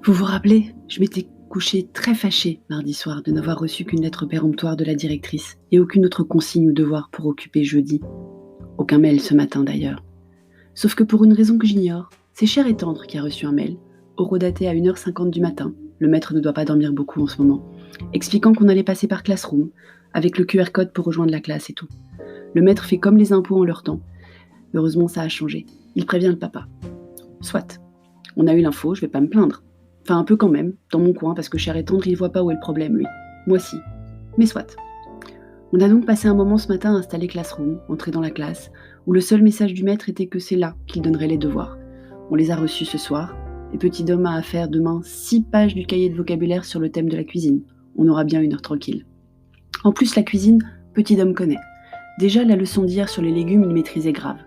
Vous vous rappelez, je m'étais couchée très fâchée mardi soir de n'avoir reçu qu'une lettre péremptoire de la directrice et aucune autre consigne ou devoir pour occuper jeudi. Aucun mail ce matin d'ailleurs. Sauf que pour une raison que j'ignore, c'est Cher et Tendre qui a reçu un mail, horodaté à 1h50 du matin, le maître ne doit pas dormir beaucoup en ce moment, expliquant qu'on allait passer par Classroom, avec le QR code pour rejoindre la classe et tout. Le maître fait comme les impôts en leur temps. Heureusement ça a changé. Il prévient le papa. Soit. On a eu l'info, je vais pas me plaindre. Enfin, un peu quand même, dans mon coin, parce que Cher et Tendre, il voit pas où est le problème, lui. Moi si. Mais soit. On a donc passé un moment ce matin à installer Classroom, entrer dans la classe, où le seul message du maître était que c'est là qu'il donnerait les devoirs. On les a reçus ce soir, et Petit Dom a à faire demain 6 pages du cahier de vocabulaire sur le thème de la cuisine. On aura bien 1 heure tranquille. En plus, la cuisine, Petit Dom connaît. Déjà, la leçon d'hier sur les légumes, il maîtrisait grave.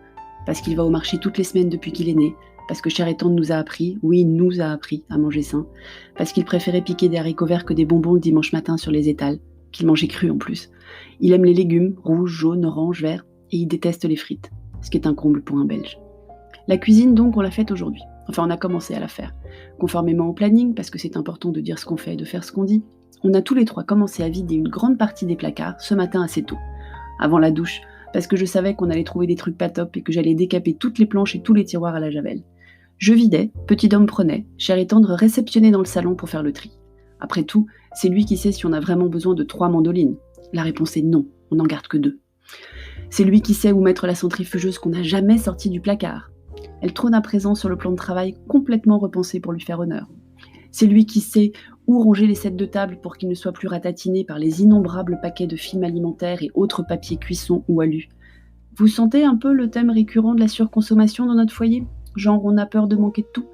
Parce qu'il va au marché toutes les semaines depuis qu'il est né, parce que Cher et Tendre nous a appris, oui, nous a appris à manger sain, parce qu'il préférait piquer des haricots verts que des bonbons le dimanche matin sur les étals, qu'il mangeait cru en plus. Il aime les légumes, rouges, jaunes, oranges, verts, et il déteste les frites, ce qui est un comble pour un Belge. La cuisine donc, on l'a faite aujourd'hui. Enfin, on a commencé à la faire. Conformément au planning, parce que c'est important de dire ce qu'on fait et de faire ce qu'on dit, on a tous les trois commencé à vider une grande partie des placards ce matin assez tôt, avant la douche, parce que je savais qu'on allait trouver des trucs pas top et que j'allais décaper toutes les planches et tous les tiroirs à la javel. Je vidais, Petit Dom prenait, Cher et Tendre réceptionnait dans le salon pour faire le tri. Après tout, c'est lui qui sait si on a vraiment besoin de 3 mandolines. La réponse est non, on n'en garde que 2. C'est lui qui sait où mettre la centrifugeuse qu'on n'a jamais sortie du placard. Elle trône à présent sur le plan de travail complètement repensé pour lui faire honneur. C'est lui qui sait où ranger les sets de table pour qu'ils ne soient plus ratatinés par les innombrables paquets de films alimentaires et autres papiers cuisson ou alu. Vous sentez un peu le thème récurrent de la surconsommation dans notre foyer ? Genre on a peur de manquer de tout.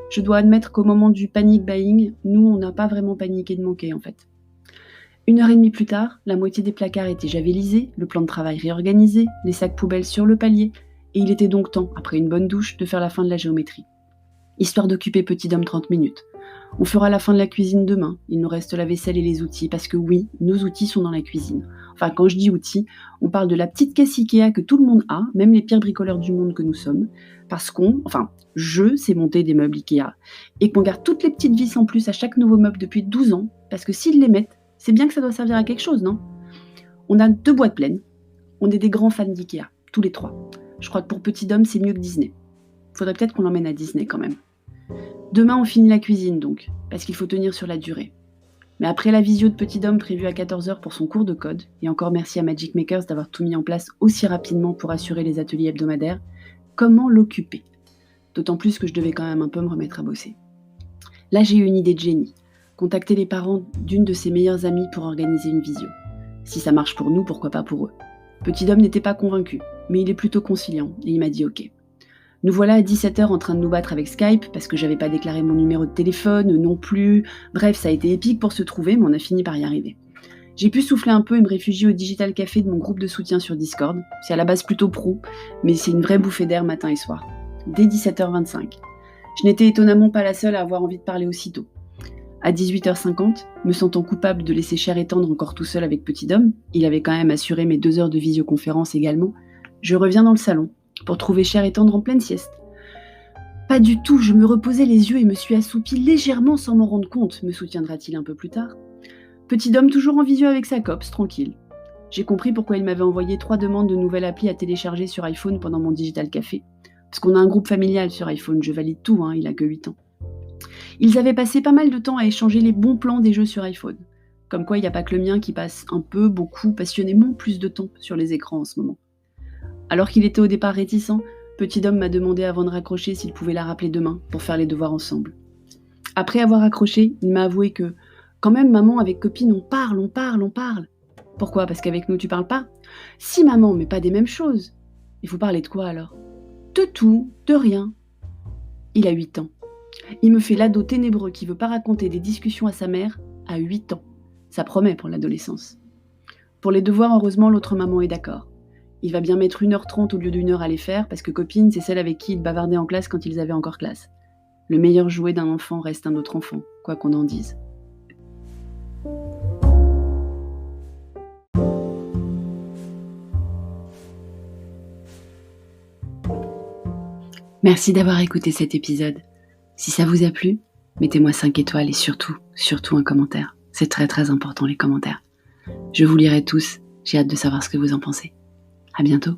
Je dois admettre qu'au moment du panic buying, nous on n'a pas vraiment paniqué de manquer en fait. 1h30 plus tard, la moitié des placards étaient javelisés, le plan de travail réorganisé, les sacs poubelles sur le palier, et il était donc temps, après une bonne douche, de faire la fin de la géométrie. Histoire d'occuper Petit Dom 30 minutes. On fera la fin de la cuisine demain, il nous reste la vaisselle et les outils, parce que oui, nos outils sont dans la cuisine. Enfin, quand je dis outils, on parle de la petite caisse Ikea que tout le monde a, même les pires bricoleurs du monde que nous sommes, parce je sais monter des meubles Ikea, et qu'on garde toutes les petites vis en plus à chaque nouveau meuble depuis 12 ans, parce que s'ils les mettent, c'est bien que ça doit servir à quelque chose, non ? On a 2 boîtes pleines, on est des grands fans d'Ikea, tous les 3. Je crois que pour Petit Dom, c'est mieux que Disney. Faudrait peut-être qu'on l'emmène à Disney quand même. Demain, on finit la cuisine donc, parce qu'il faut tenir sur la durée. Mais après la visio de Petit Dom prévue à 14h pour son cours de code, et encore merci à Magic Makers d'avoir tout mis en place aussi rapidement pour assurer les ateliers hebdomadaires, comment l'occuper ? D'autant plus que je devais quand même un peu me remettre à bosser. Là, j'ai eu une idée de génie. Contacter les parents d'une de ses meilleures amies pour organiser une visio. Si ça marche pour nous, pourquoi pas pour eux ? Petit Dom n'était pas convaincu, mais il est plutôt conciliant, et il m'a dit ok. Nous voilà à 17h en train de nous battre avec Skype, parce que j'avais pas déclaré mon numéro de téléphone, non plus. Bref, ça a été épique pour se trouver, mais on a fini par y arriver. J'ai pu souffler un peu et me réfugier au Digital Café de mon groupe de soutien sur Discord. C'est à la base plutôt pro, mais c'est une vraie bouffée d'air matin et soir. Dès 17h25. Je n'étais étonnamment pas la seule à avoir envie de parler aussitôt. À 18h50, me sentant coupable de laisser Cher et Tendre encore tout seul avec Petit Dom, il avait quand même assuré mes 2 heures de visioconférence également, je reviens dans le salon, pour trouver Cher et Tendre en pleine sieste. Pas du tout, je me reposais les yeux et me suis assoupie légèrement sans m'en rendre compte, me soutiendra-t-il un peu plus tard. Petit Dom toujours en visio avec sa copse, tranquille. J'ai compris pourquoi il m'avait envoyé 3 demandes de nouvelles applis à télécharger sur iPhone pendant mon Digital Café. Parce qu'on a un groupe familial sur iPhone, je valide tout, il a que 8 ans. Ils avaient passé pas mal de temps à échanger les bons plans des jeux sur iPhone. Comme quoi il n'y a pas que le mien qui passe un peu, beaucoup, passionnément plus de temps sur les écrans en ce moment. Alors qu'il était au départ réticent, Petit Dom m'a demandé avant de raccrocher s'il pouvait la rappeler demain pour faire les devoirs ensemble. Après avoir raccroché, il m'a avoué que quand même maman avec copine on parle. Pourquoi ? Parce qu'avec nous tu parles pas ? Si maman, mais pas des mêmes choses. Il faut parler de quoi alors ? De tout, de rien. Il a 8 ans. Il me fait l'ado ténébreux qui veut pas raconter des discussions à sa mère à 8 ans. Ça promet pour l'adolescence. Pour les devoirs, heureusement, l'autre maman est d'accord. Il va bien mettre 1h30 au lieu d'1 heure à les faire parce que copine, c'est celle avec qui il bavardait en classe quand ils avaient encore classe. Le meilleur jouet d'un enfant reste un autre enfant, quoi qu'on en dise. Merci d'avoir écouté cet épisode. Si ça vous a plu, Mettez-moi 5 étoiles et surtout, surtout un commentaire. C'est très très important les commentaires. Je vous lirai tous, j'ai hâte de savoir ce que vous en pensez. À bientôt.